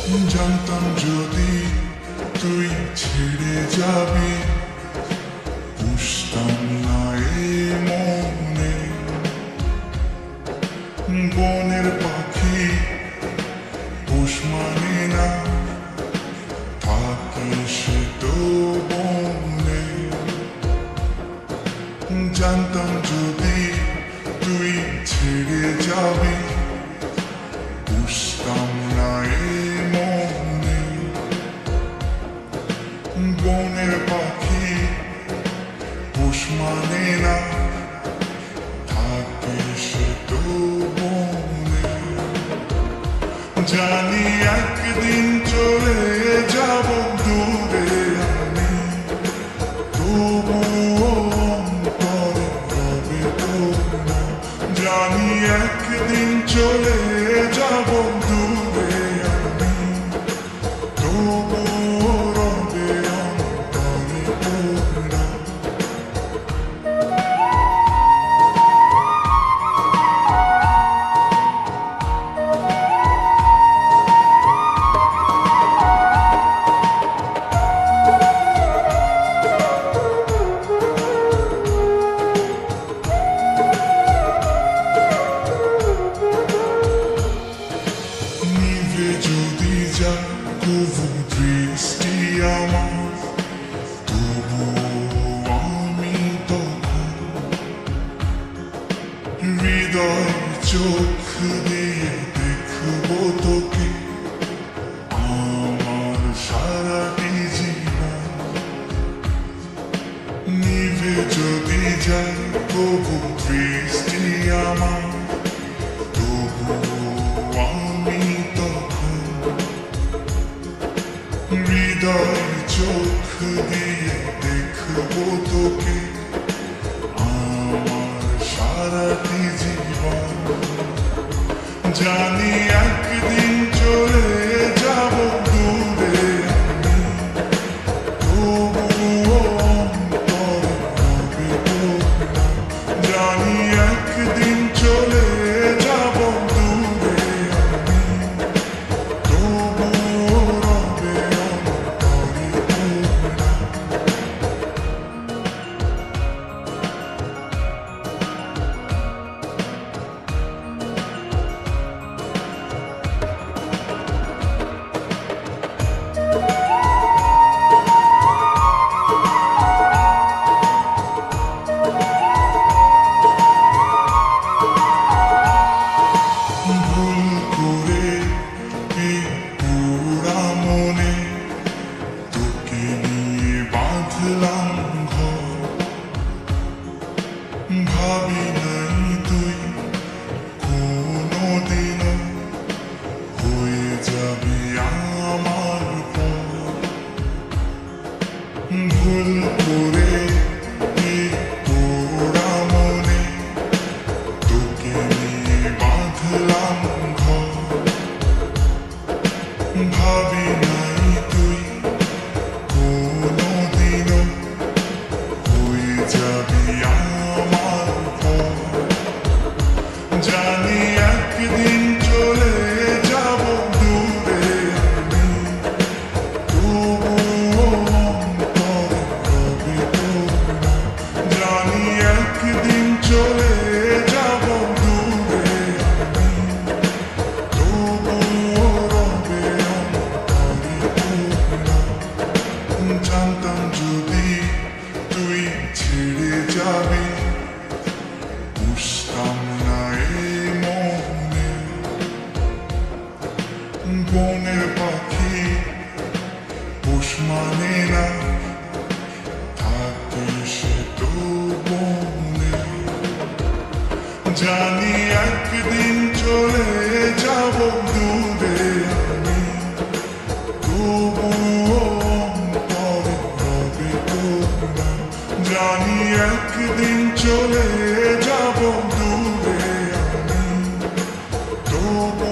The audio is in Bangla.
জানতাম যদি তুই ছেড়ে যাবি, বুঝতাম না এ মনে। বনের পাখি পোষ মানে না, থাকে সে তো বনে। জানতাম যদি তুই ছেড়ে যাবি, বুঝতাম না এ মনে। বনের পাখি পোষ মানে না, থাকে সে তো বনে। জানি একদিন চলে যাব দূরে আমি, তবুও অন্তরে রবে তোর নাম। জানি একদিন চলে যাব দূরে আমি, তবুও রবে অন্তরে তোর নাম। নিভে যদি যায় তবু দৃষ্টি আমার, তবু আমি তখন হৃদয় চোখ দিয়ে দেখব তোকে আমার সারাটি জীবন। নিভে যদি যায় তবু দৃষ্টি আমার, তবু আমি তখন হৃদয় চোখ দিয়ে দেখব তোকে আমার সারাটি জীবন। জানি একদিন চলে যাব দূরে আমি, তবুও অন্তরে রবে তোর নাম। জানি একদিন চলে যাব দূরে আমি, তবুও রবে অন্তরে তোর নাম। ভুল করে এই পুরা মনে তোকে নিয়ে বাঁধলাম ঘর। ভাবি নাই তুই কোনোদিনও হয়ে যাবি আমার পর। ভুল করে এই পুরা মনে তোকে নিয়ে বাঁধলাম ঘর। ভাবি নাই তুই কোনোদিনও হয়ে যাবি আমার পর। জানি একদিন চলে যাব দূরে আমি, তবুও অন্তরে রবে তোর নাম। জানি একদিন চলে যাব দূরে আমি, তবুও রবে অন্তরে তোর নাম। জানতাম যদি তুই ছেড়ে যাবি, বুঝতাম না এ মনে। বনের পাখি পোষ মানে না, থাকে সে তো বনে। জানি একদিন চলে যাব দূরে আমি, তবুও অন্তরে রবে তোর নাম। জানি একদিন চলে যাব দূরে আমি, তবু